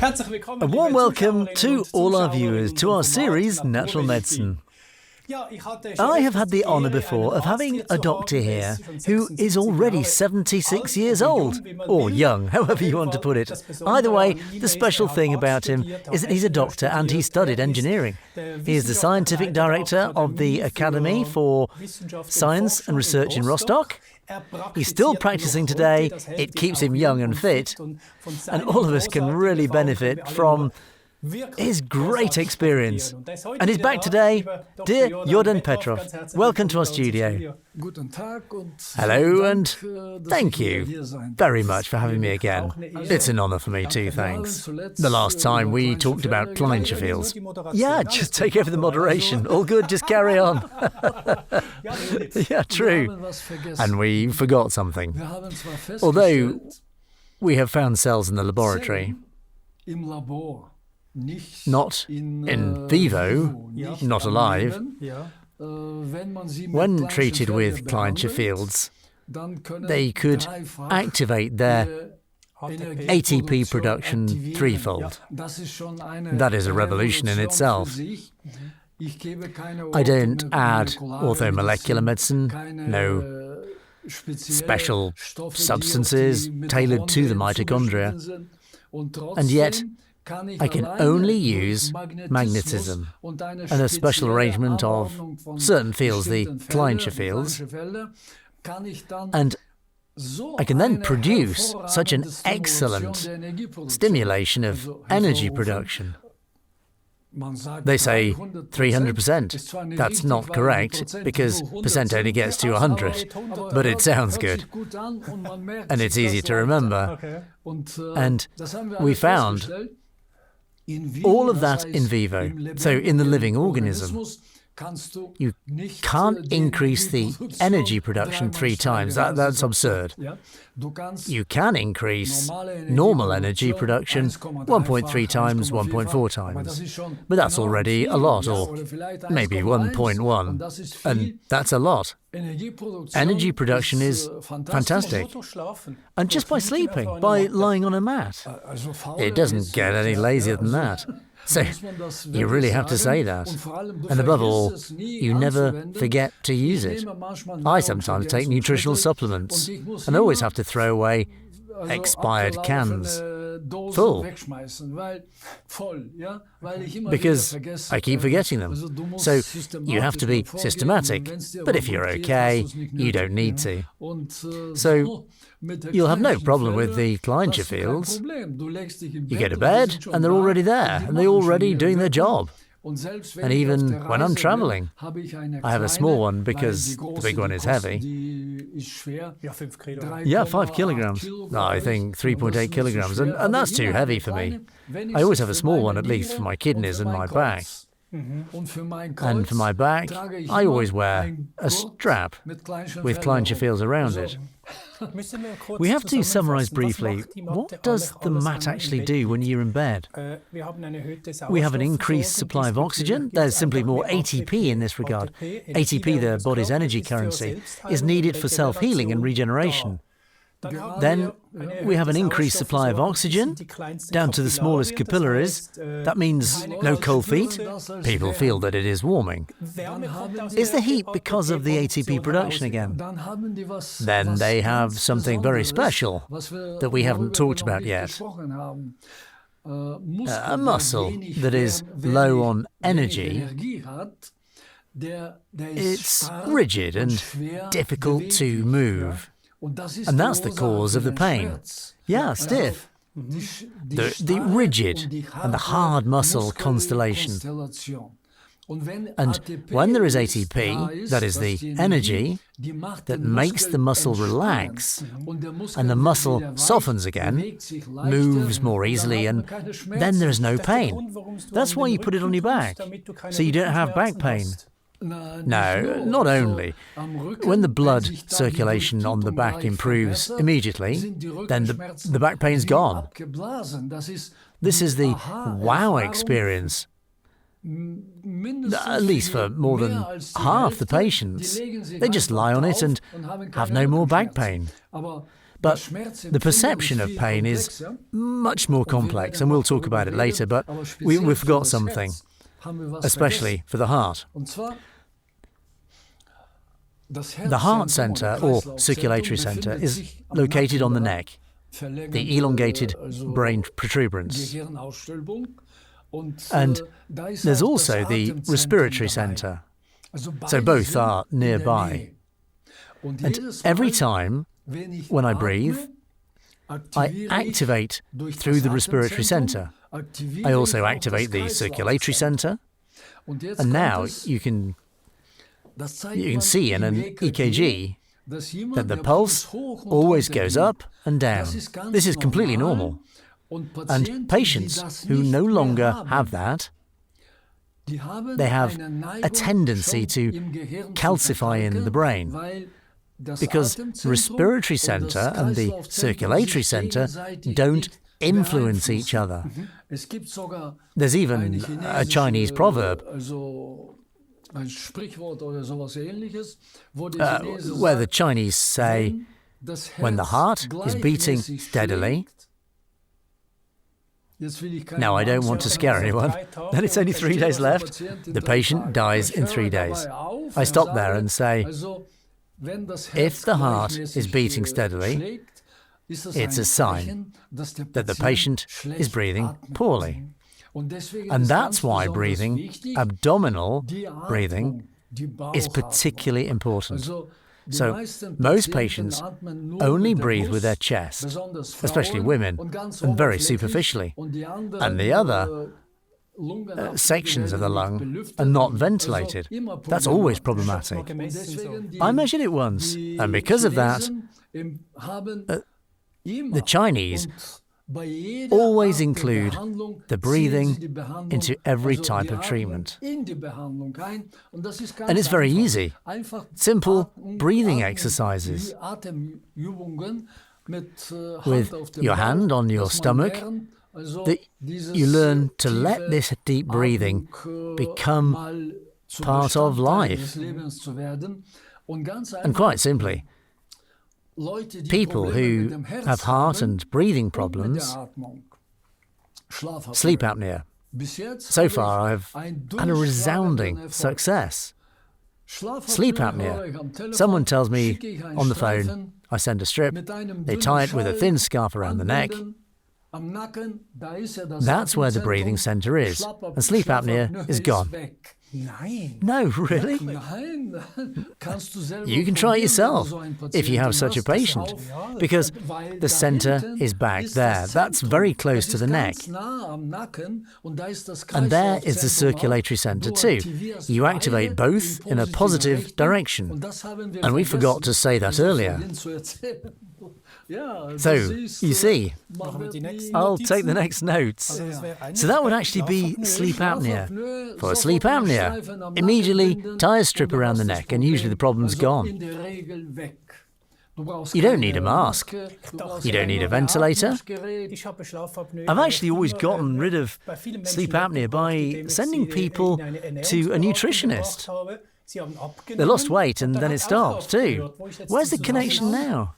A warm welcome to all our viewers to our series Natural Medicine. I have had the honour before of having a doctor here who is already 76 years old, or young, however you want to put it. Either way, the special thing about him is that he's a doctor and he studied engineering. He is the scientific director of the Academy for Science and Research in Rostock. He's still practicing today, it keeps him young and fit, and all of us can really benefit from his great experience. And he's back today. Dear Jordan Petrov, welcome to our studio. Hello, and thank you very much for having me again. It's an honour for me too, thanks. The last time we talked about Kleinsche fields. Yeah, just take over the moderation. All good, just carry on. Yeah, true. And we forgot something. Although we have found cells in the laboratory, not in vivo, not alive. When treated with Kleinsche fields, they could activate their ATP production threefold. That is a revolution in itself. I don't add orthomolecular medicine, no special substances tailored to the mitochondria, and yet I can only use magnetism and a special arrangement of certain fields, the Kleinsche fields, and I can then produce such an excellent stimulation of energy production. They say 300%. That's not correct, because percent only gets to 100, but it sounds good. And it's easy to remember. And we found all of that in vivo, so in the living organism. You can't increase the energy production 3 times, that's absurd. You can increase normal energy production 1.3 times, 1.4 times, but that's already a lot, or maybe 1.1, and that's a lot. Energy production is fantastic, and just by sleeping, by lying on a mat. It doesn't get any lazier than that. So you really have to say that. And above all, you never forget to use it. I sometimes take nutritional supplements and always have to throw away expired cans full, because I keep forgetting them. So you have to be systematic, but if you're okay, you don't need to. So you'll have no problem with the Kleinsche fields. You go to bed and they're already there, and they're already doing their job. And even when I'm travelling, I have a small one because the big one is heavy. Yeah, 5 kilograms. No, I think 3.8 kilograms, and that's too heavy for me. I always have a small one, at least for my kidneys and my back. And for my back, I always wear a strap with Kleinsche fields around it. We have to summarise briefly, what does the mat actually do when you're in bed? We have an increased supply of oxygen. There's simply more ATP in this regard. ATP, the body's energy currency, is needed for self-healing and regeneration. Then we have an increased supply of oxygen down to the smallest capillaries. That means no cold feet. People feel that it is warming. Is the heat because of the ATP production again? Then they have something very special that we haven't talked about yet. A muscle that is low on energy. It's rigid and difficult to move. And that's the cause of the pain. Yeah, stiff. The rigid and the hard muscle constellation. And when there is ATP, that is the energy that makes the muscle relax, and the muscle softens again, moves more easily, and then there is no pain. That's why you put it on your back, so you don't have back pain. No, not only. When the blood circulation on the back improves immediately, then the back pain's gone. This is the wow experience. At least for more than half the patients. They just lie on it and have no more back pain. But the perception of pain is much more complex, and we'll talk about it later, but we forgot something, especially for the heart. The heart center, or circulatory center, is located on the neck, the elongated brain protuberance. And there's also the respiratory center, so both are nearby. And every time when I breathe, I activate through the respiratory center. I also activate the circulatory center, and now you can see in an EKG that the pulse always goes up and down. This is completely normal. And patients who no longer have that, they have a tendency to calcify in the brain, because the respiratory center and the circulatory center don't influence each other. There's even a Chinese proverb where the Chinese say, when the heart is beating steadily. Now, I don't want to scare anyone, and it's only 3 days left. The patient dies in 3 days. I stop there and say, if the heart is beating steadily, it's a sign that the patient is breathing poorly. And that's why breathing, abdominal breathing, is particularly important. So most patients only breathe with their chest, especially women, and very superficially. And the other sections of the lung are not ventilated. That's always problematic. I measured it once, and because of that, the Chinese always include the breathing into every type of treatment. And it's very easy. Simple breathing exercises. With your hand on your stomach, you learn to let this deep breathing become part of life. And quite simply, people who have heart and breathing problems, sleep apnea. So far, I've had a resounding success. Sleep apnea. Someone tells me on the phone, I send a strip, they tie it with a thin scarf around the neck. That's where the breathing center is, and sleep apnea is gone. No, really? You can try it yourself if you have such a patient, because the center is back there. That's very close to the neck. And there is the circulatory center too. You activate both in a positive direction. And we forgot to say that earlier. So, you see, I'll take the next notes. So that would actually be sleep apnea. For sleep apnea, immediately tie a strip around the neck and usually the problem's gone. You don't need a mask. You don't need a ventilator. I've actually always gotten rid of sleep apnea by sending people to a nutritionist. They lost weight and then it stopped too. Where's the connection now?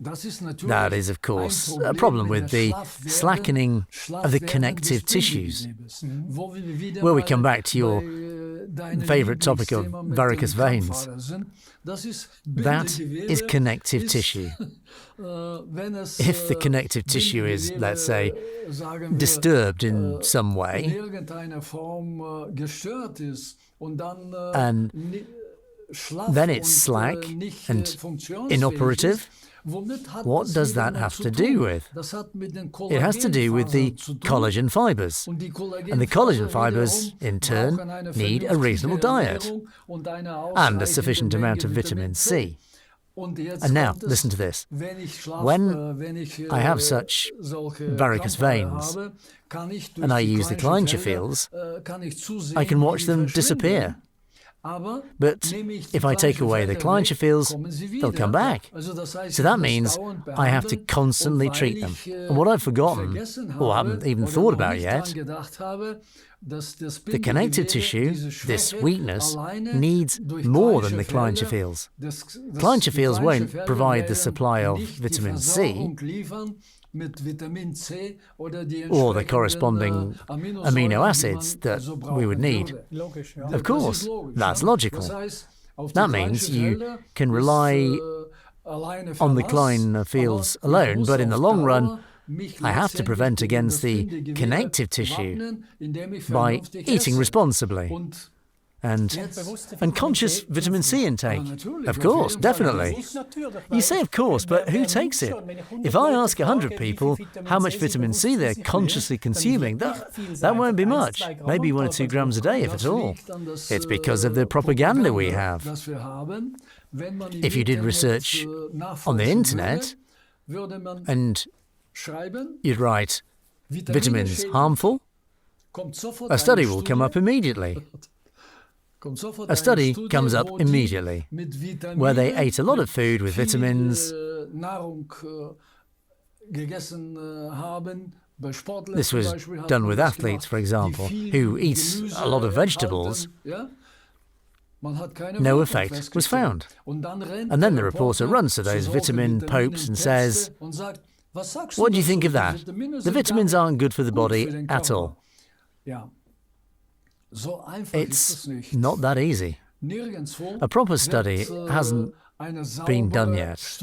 That is, of course, a problem with the slackening of the connective tissues. Where we come back to your favourite topic of varicose veins. That is connective tissue. If the connective tissue is, let's say, disturbed in some way, and then it's slack and inoperative, what does that have to do with? It has to do with the collagen fibers. And the collagen fibers, in turn, need a reasonable diet and a sufficient amount of vitamin C. And now, listen to this. When I have such varicose veins and I use the Kleinschiffels, I can watch them disappear. But if I take away the Kleinschiffels, they'll come back. So that means I have to constantly treat them. And what I've forgotten, or haven't even thought about yet, The connective tissue, this weakness, needs more than the Kleintjes-Veels. Kleintjes-Veels won't provide the supply of vitamin C or the corresponding amino acids that we would need. Of course, that's logical. That means you can rely on the Kleintjes-Veels alone, but in the long run, I have to prevent against the connective tissue by eating responsibly and conscious vitamin C intake. Of course, definitely. You say of course, but who takes it? If I ask 100 people how much vitamin C they're consciously consuming, that won't be much, maybe 1 or 2 grams a day, if at all. It's because of the propaganda we have. If you did research on the internet and you'd write vitamins harmful, a study will come up immediately. A study comes up immediately where they ate a lot of food with vitamins. This was done with athletes, for example, who eat a lot of vegetables. No effect was found. And then the reporter runs to those vitamin popes and says, "What do you think of that? The vitamins aren't good for the body at all." It's not that easy. A proper study hasn't been done yet.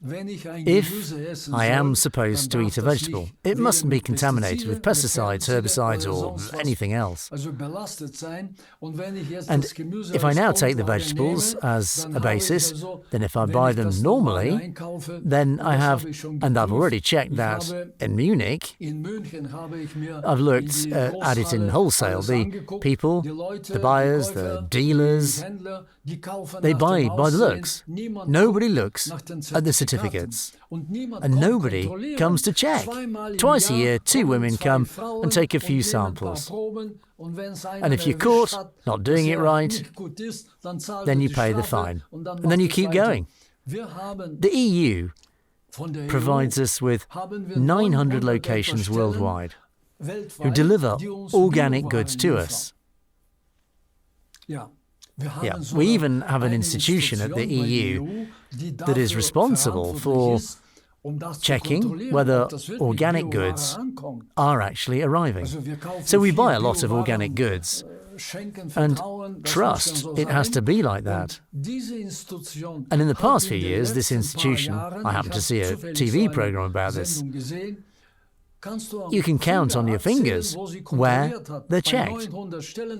If I am supposed to eat a vegetable, it mustn't be contaminated with pesticides, herbicides, or anything else. And if I now take the vegetables as a basis, then if I buy them normally, then I have, and I've already checked that in Munich, I've looked at it in wholesale. The people, the buyers, the dealers, they buy by the looks. Nobody looks at the certificates. And nobody comes to check. Twice a year, 2 women come and take a few samples. And if you're caught not doing it right, then you pay the fine. And then you keep going. The EU provides us with 900 locations worldwide who deliver organic goods to us. Yeah, we even have an institution at the EU that is responsible for checking whether organic goods are actually arriving. So we buy a lot of organic goods and trust it has to be like that. And in the past few years, this institution, I happened to see a TV program about this, you can count on your fingers where they're checked.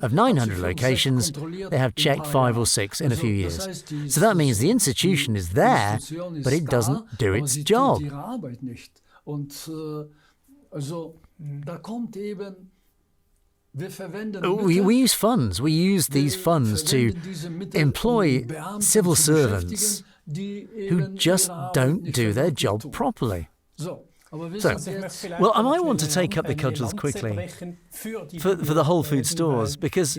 Of 900 locations, they have checked 5 or 6 in a few years. So that means the institution is there, but it doesn't do its job. We use funds. We use these funds to employ civil servants who just don't do their job properly. So, well, I might want to take up the cudgels quickly for the whole food stores, because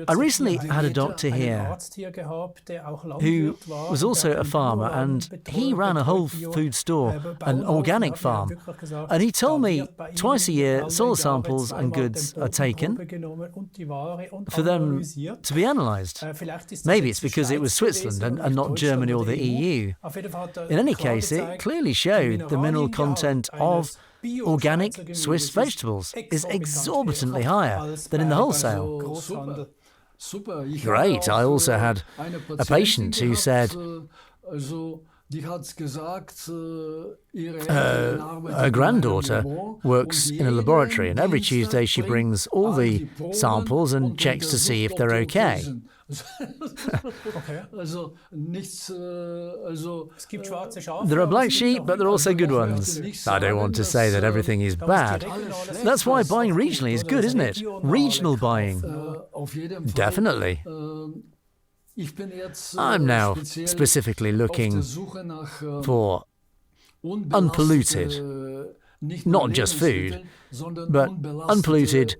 I recently had a doctor here who was also a farmer, and he ran a whole food store, an organic farm, and he told me twice a year soil samples and goods are taken for them to be analysed. Maybe it's because it was Switzerland and not Germany or the EU. In any case, it clearly showed the mineral content of organic Swiss vegetables is exorbitantly higher than in the wholesale. Great. I also had a patient who said her granddaughter works in a laboratory, and every Tuesday she brings all the samples and checks to see if they're okay. There are black sheep, but there are also good ones. I don't want to say that everything is bad. That's why buying regionally is good, isn't it? Regional buying. Definitely. I'm now specifically looking for unpolluted, not just food, but unpolluted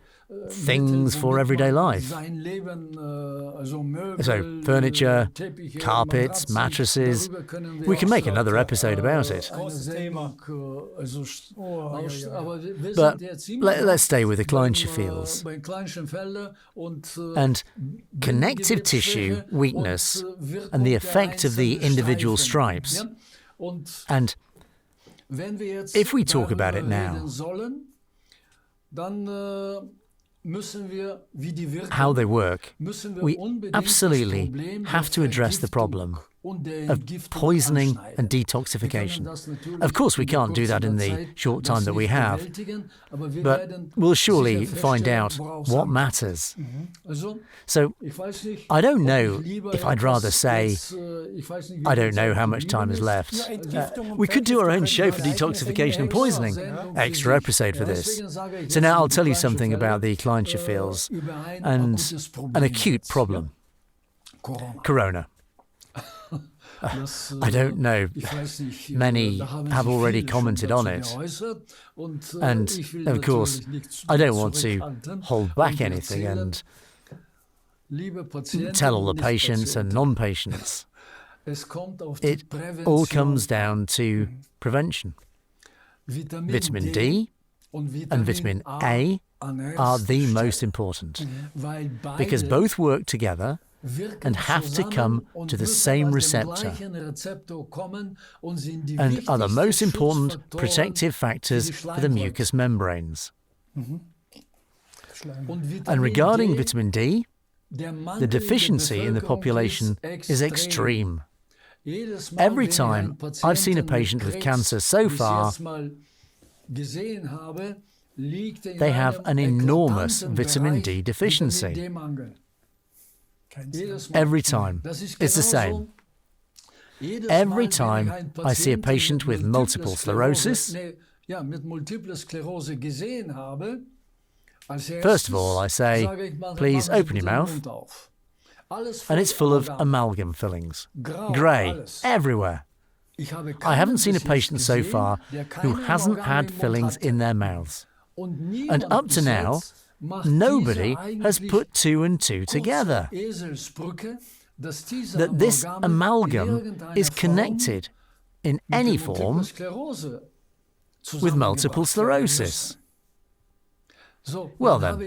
things for everyday life. So furniture, carpets, mattresses. We can make another episode about it. But let's stay with the Kleinschenfels. And connective tissue weakness and the effect of the individual stripes. And if we talk about it now, how they work, we absolutely have to address the problem of poisoning and detoxification. Of course, we can't do that in the short time that we have, but we'll surely find out what matters. So, I don't know if I'd rather say, I don't know how much time is left. We could do our own show for detoxification and poisoning, extra episode for this. So now I'll tell you something about the Kleinschenfels and an acute problem. Corona. I don't know. Many have already commented on it. And, of course, I don't want to hold back anything and tell all the patients and non-patients. It all comes down to prevention. Vitamin D and vitamin A are the most important because both work together and have to come to the same receptor and are the most important protective factors for the mucous membranes. And regarding vitamin D, the deficiency in the population is extreme. Every time I've seen a patient with cancer so far, they have an enormous vitamin D deficiency. Every time. It's the same. Every time I see a patient with multiple sclerosis, first of all I say, please open your mouth, and it's full of amalgam fillings, grey, everywhere. I haven't seen a patient so far who hasn't had fillings in their mouths. And up to now, nobody has put two and two together. That this amalgam is connected in any form with multiple sclerosis. Well then,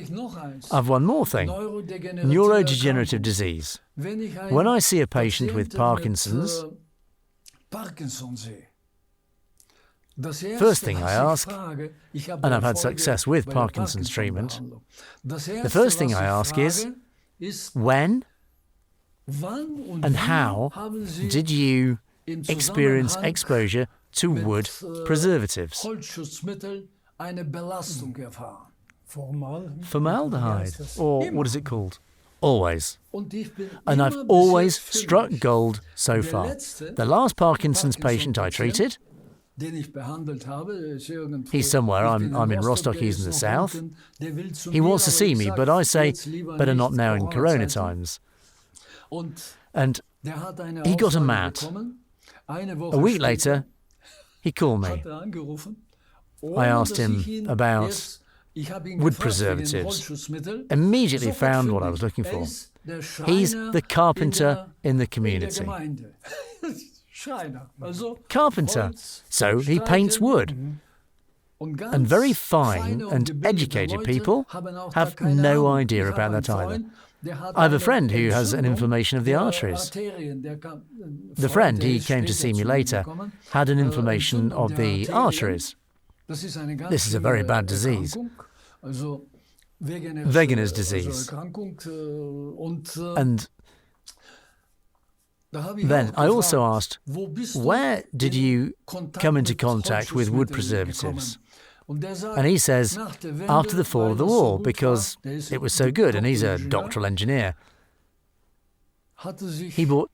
I've one more thing. Neurodegenerative disease. When I see a patient with Parkinson's, first thing I ask, and I've had success with Parkinson's treatment, the first thing I ask is, when and how did you experience exposure to wood preservatives? Formaldehyde, or what is it called? Always. And I've always struck gold so far. The last Parkinson's patient I treated, he's somewhere, I'm in Rostock, he's in the south. He wants to see me, but I say, better not now in Corona times. And he got a mat. A week later, he called me. I asked him about wood preservatives. Immediately found what I was looking for. He's the carpenter in the community. Carpenter. So he paints wood. And very fine and educated people have no idea about that either. I have a friend who has an inflammation of the arteries. The friend, he came to see me later, had an inflammation of the arteries. This is a very bad disease. Wegener's disease. And then I also asked, where did you come into contact with wood preservatives? And he says, after the fall of the wall, because it was so good, and he's a doctoral engineer. He bought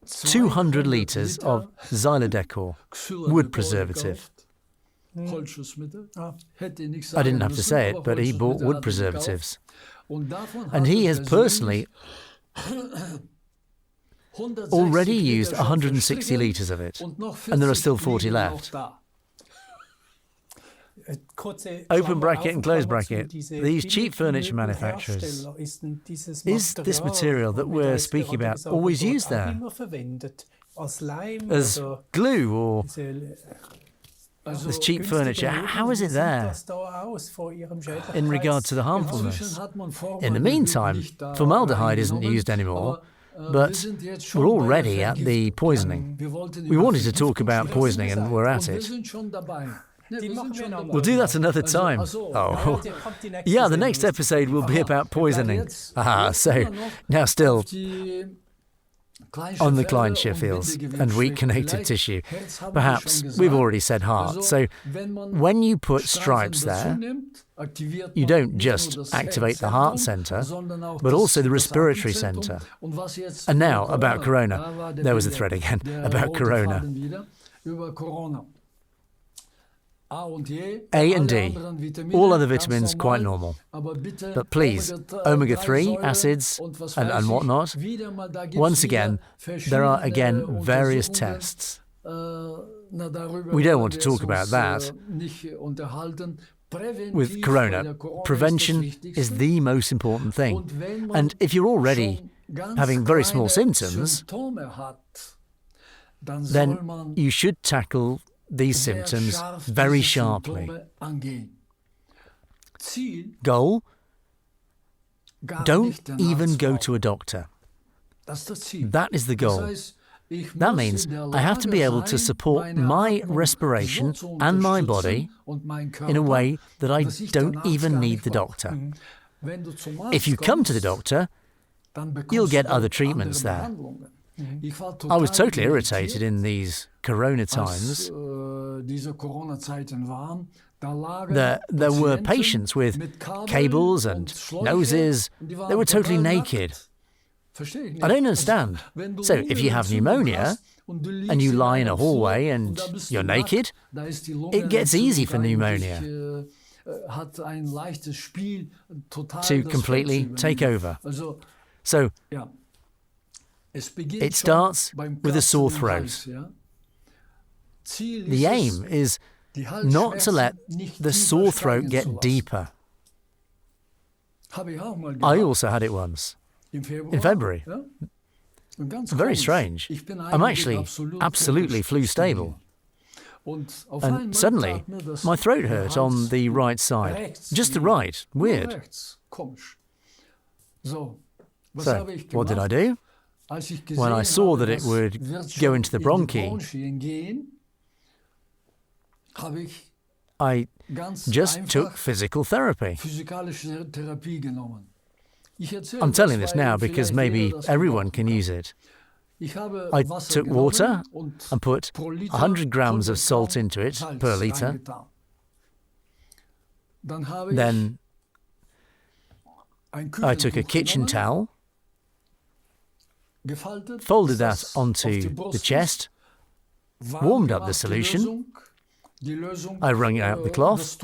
200 litres of Xylodecor wood preservative. I didn't have to say it, but he bought wood preservatives. And he has personally already used 160 litres of it, and there are still 40 left. Open bracket and close bracket. These cheap furniture manufacturers, is this material that we're speaking about always used there as glue or this cheap furniture? How is it there in regard to the harmfulness? In the meantime, formaldehyde isn't used anymore, but we're already at the poisoning. We wanted to talk about poisoning and we're at it. We'll do that another time. Oh, yeah, the next episode will be about poisoning. So now still on the Kleinsche fields and weak connective tissue. Perhaps we've already said heart. So when you put stripes there, you don't just activate the heart center, but also the respiratory center. And now about corona. There was a thread again about corona. A and D, all other vitamins quite normal. But please, omega-3 acids and whatnot, once again, there are again various tests. We don't want to talk about that. With corona, prevention is the most important thing. And if you're already having very small symptoms, then you should tackle these symptoms very sharply. Goal: don't even go to a doctor. That is the goal. That means I have to be able to support my respiration and my body in a way that I don't even need the doctor. If you come to the doctor, you'll get other treatments there. I was totally irritated in these corona times. There were patients with cables and noses. They were totally naked. I don't understand. So if you have pneumonia and you lie in a hallway and you're naked, it gets easy for pneumonia to completely take over. So it starts with a sore throat. The aim is not to let the sore throat get deeper. I also had it once, in February. Very strange. I'm actually absolutely flu stable. And suddenly, my throat hurt on the right side. Just the right. Weird. So, what did I do? When I saw that it would go into the bronchi, I just took physical therapy. I'm telling this now because maybe everyone can use it. I took water and put 100 grams of salt into it per litre. Then I took a kitchen towel, folded that onto the chest, warmed up the solution. I wrung out the cloth.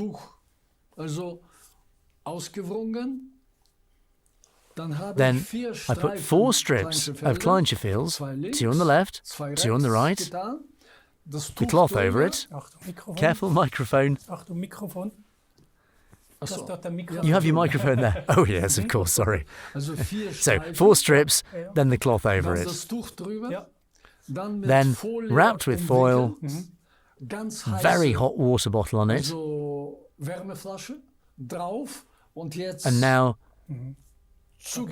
Then I put 4 strips of Kleinsche Fields, 2 on the left, 2 on the right, the cloth over it. Careful, microphone. You have your microphone there. Oh yes, of course, sorry. So 4 strips, then the cloth over it. Then wrapped with foil, very hot water bottle on it. And now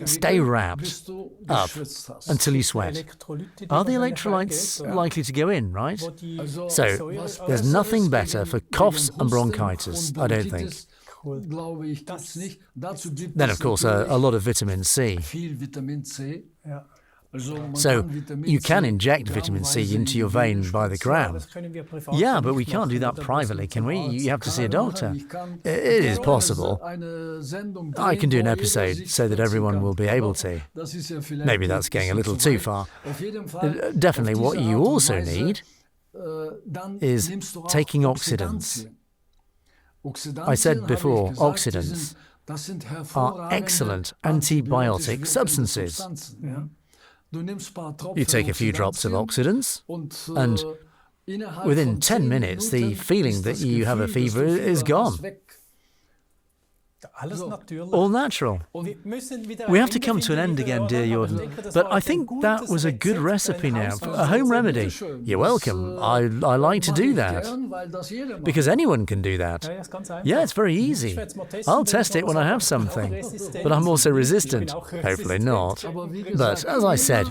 stay wrapped up until you sweat. Are the electrolytes likely to go in, right? So there's nothing better for coughs and bronchitis, I don't think. Then, of course, a lot of vitamin C. So you can inject vitamin C into your vein by the gram. Yeah, but we can't do that privately, can we? You have to see a doctor. It is possible. I can do an episode so that everyone will be able to. Maybe that's going a little too far. Definitely what you also need is taking oxidants. I said before, oxidants are excellent antibiotic substances. You take a few drops of oxidants and within 10 minutes, the feeling that you have a fever is gone. All natural. We have to come to an end again, dear Jordan, but I think that was a good recipe now, a home remedy. You're welcome. I like to do that, because anyone can do that. Yeah, it's very easy. I'll test it when I have something, but I'm also resistant. Hopefully not. But as I said,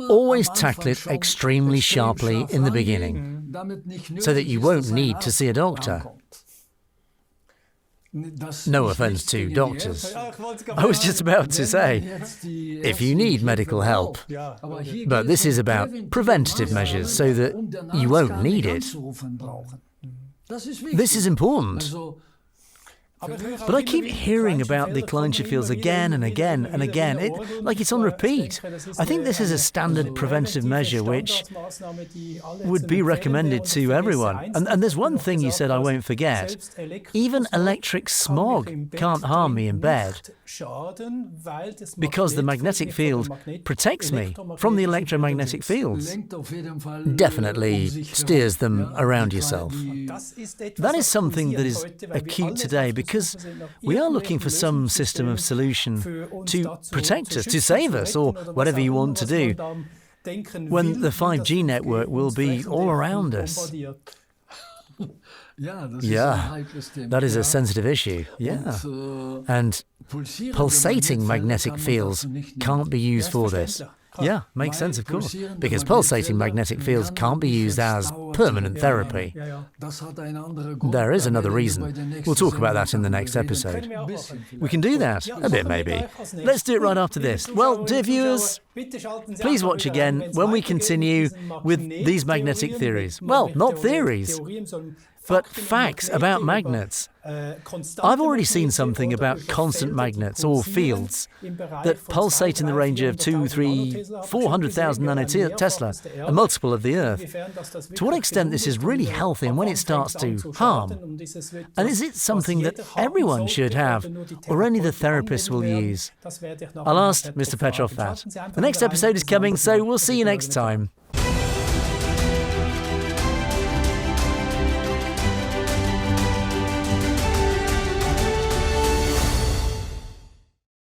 always tackle it extremely sharply in the beginning, so that you won't need to see a doctor. No offense to doctors. I was just about to say, if you need medical help, but this is about preventative measures so that you won't need it. This is important. But I keep hearing about the Kleintje again and again and again, like it's on repeat. I think this is a standard preventative measure which would be recommended to everyone. And there's one thing you said I won't forget. Even electric smog can't harm me in bed, because the magnetic field protects me from the electromagnetic fields. Definitely steers them around yourself. That is something that is acute today, because we are looking for some system of solution to protect us, to save us, or whatever you want to do, when the 5G network will be all around us. Yeah, that is a sensitive issue. Yeah. And pulsating magnetic fields can't be used for this. Yeah, makes sense, of course, because pulsating magnetic fields can't be used as permanent therapy. There is another reason. We'll talk about that in the next episode. We can do that, a bit maybe. Let's do it right after this. Well, dear viewers, please watch again when we continue with these magnetic theories. Well, not theories, but facts about magnets. I've already seen something about constant magnets, or fields, that pulsate in the range of 400,000 nanotesla, a multiple of the Earth. To what extent this is really healthy and when it starts to harm? And is it something that everyone should have, or only the therapists will use? I'll ask Mr. Petrov that. The next episode is coming, so we'll see you next time.